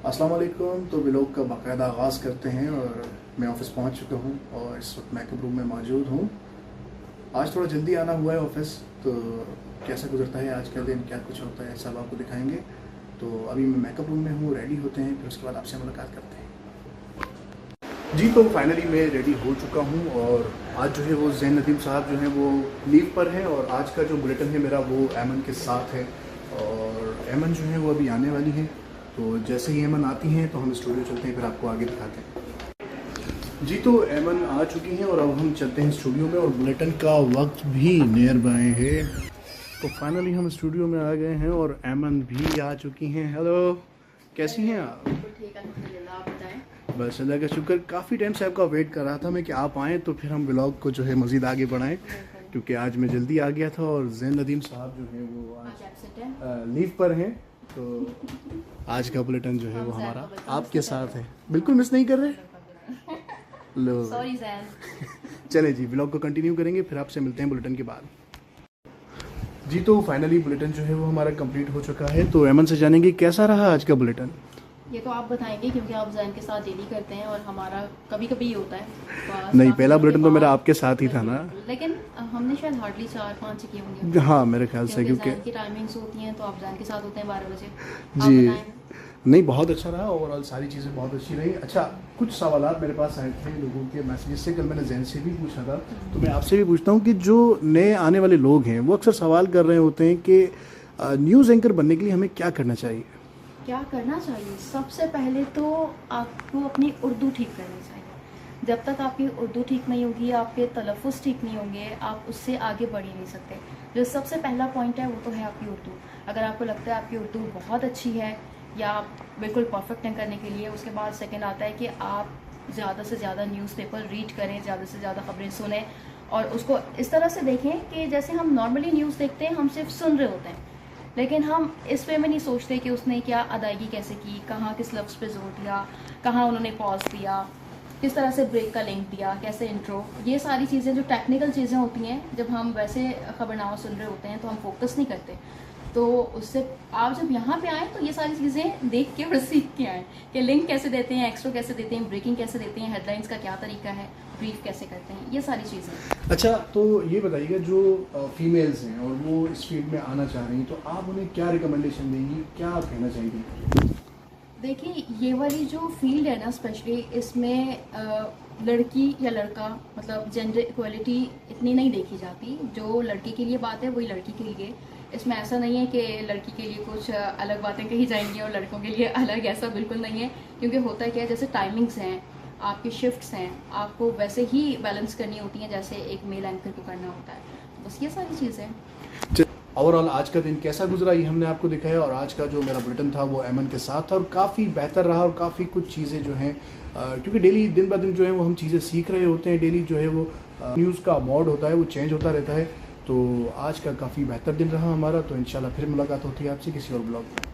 अस्सलाम वालेकुम। तो व्लॉग का बाकायदा आगाज़ करते हैं और मैं ऑफ़िस पहुंच चुका हूं और इस वक्त मेकअप रूम में मौजूद हूं। आज थोड़ा जल्दी आना हुआ है ऑफ़िस, तो कैसा गुजरता है आज का दिन, क्या कुछ होता है सब आपको दिखाएंगे। तो अभी मैं मेकअप रूम में हूँ, रेडी होते हैं, फिर उसके बाद आपसे मुलाकात करते हैं। जी तो फाइनली मैं रेडी हो चुका हूँ और आज जो है वो ज़ैन नदीम साहब जो हैं वो लीव पर हैं और आज का जो बुलेटिन है मेरा वो एमन के साथ है और एमन जो है वो अभी आने वाली है। तो जैसे ही एमन आती हैं तो हम स्टूडियो चलते हैं, फिर आपको आगे दिखाते हैं। जी तो एमन आ चुकी हैं और अब हम चलते हैं स्टूडियो में और बुलेटिन का वक्त भी नियर बाय है। तो फाइनली हम स्टूडियो में आ गए हैं और एमन भी आ चुकी हैं। हेलो, कैसी हैं आप? ठीक है, आप बताएं। बस अल्लाह का शुक्र। काफ़ी टाइम से आपका वेट कर रहा था मैं कि आप आएँ तो फिर हम व्लॉग को जो है मज़ीद आगे बढ़ाएं, क्योंकि आज मैं जल्दी आ गया था और ज़ैन नदीम साहब जो हैं वो आज लीव पर हैं। तो आज का बुलेटिन जो है वो हमारा आपके साथ है। बिल्कुल मिस नहीं कर रहे। लो सॉरी ज़ैन। चले जी, व्लॉग को कंटिन्यू करेंगे, फिर आपसे मिलते हैं बुलेटिन के बाद। जी तो फाइनली बुलेटिन जो है वो हमारा कंप्लीट हो चुका है। तो एमन से जानेंगे कैसा रहा आज का बुलेटिन। ये तो आप बताएंगे क्योंकि आप ज़ैन के साथ डेली करते हैं और हमारा कभी कभी ही होता है। नहीं, पहला बुलेटिन तो मेरा आपके साथ ही था ना, लेकिन हमने शायद हार्डली 4-5 किए होंगे। हाँ मेरे ख्याल से, क्योंकि ज़ैन की टाइमिंग्स होती हैं तो आप ज़ैन के साथ होते हैं 12 बजे। जी नहीं, बहुत अच्छा रहा, ओवरऑल सारी चीज़ें बहुत अच्छी रही। अच्छा, कुछ सवालात मेरे पास आए थे लोगों के मैसेज से, कल मैंने ज़ैन से भी पूछा था, तो मैं आपसे भी पूछता हूँ कि जो नए आने वाले लोग हैं वो अक्सर सवाल कर रहे होते हैं कि न्यूज़ एंकर बनने के लिए हमें क्या करना चाहिए। क्या करना चाहिए? सबसे पहले तो आपको अपनी उर्दू ठीक करनी चाहिए। जब तक आपकी उर्दू ठीक नहीं होगी, आपके तलफ़ुज़ ठीक नहीं होंगे, आप उससे आगे बढ़ ही नहीं सकते। जो सबसे पहला पॉइंट है वो तो है आपकी उर्दू। अगर आपको लगता है आपकी उर्दू बहुत अच्छी है या आप बिल्कुल परफेक्ट हैं करने के लिए, उसके बाद सेकंड आता है कि आप ज़्यादा से ज़्यादा न्यूज़पेपर रीड करें, ज़्यादा से ज़्यादा खबरें सुनें और उसको इस तरह से देखें कि जैसे हम नॉर्मली न्यूज़ देखते हैं, हम सिर्फ सुन रहे होते हैं, लेकिन हम इस वे में नहीं सोचते कि उसने क्या अदायगी कैसे की, कहाँ किस लफ्ज़ पे जोर दिया, कहाँ उन्होंने पॉज दिया, किस तरह से ब्रेक का लिंक दिया, कैसे इंट्रो। ये सारी चीज़ें जो टेक्निकल चीज़ें होती हैं, जब हम वैसे खबरनामा सुन रहे होते हैं तो हम फोकस नहीं करते। तो उससे आप जब यहाँ पे आएँ तो ये सारी चीज़ें देख के और सीख के आएँ कि लिंक कैसे देते हैं, एक्स्ट्रा कैसे देते हैं, ब्रेकिंग कैसे देते हैं, हेडलाइंस का क्या तरीका है, ब्रीफ कैसे करते हैं, ये सारी चीज़ें। अच्छा, तो ये बताइएगा जो फीमेल्स हैं और वो इस फील्ड में आना चाह रही हैं, तो आप उन्हें क्या रिकमेंडेशन देंगी, क्या आप कहना चाहेंगी? देखिए, ये वाली जो फील्ड है ना, स्पेशली इसमें लड़की या लड़का, मतलब जेंडर इक्वलिटी इतनी नहीं देखी जाती। जो लड़की के लिए बात है वही लड़की के लिए। इसमें ऐसा नहीं है कि लड़की के लिए कुछ अलग बातें कही जाएंगी और लड़कों के लिए अलग, ऐसा बिल्कुल नहीं है। क्योंकि होता है क्या है, जैसे टाइमिंग्स हैं, आपकी शिफ्ट्स हैं, आपको वैसे ही बैलेंस करनी होती हैं जैसे एक मेल एंकर को करना होता है। बस ये सारी चीज़ें। ओवरऑल आज का दिन कैसा गुजरा ये हमने आपको दिखाया और आज का जो मेरा बुलेटिन था वो एमन के साथ था और काफ़ी बेहतर रहा और काफ़ी कुछ चीज़ें जो हैं, क्योंकि डेली दिन ब दिन जो है वो हम चीज़ें सीख रहे होते हैं, डेली जो है वो न्यूज़ का मोड होता है वो चेंज होता रहता है। तो आज का काफ़ी बेहतर दिन रहा हमारा। तो इंशाल्लाह फिर मुलाकात होती है आपसे किसी और ब्लॉग में।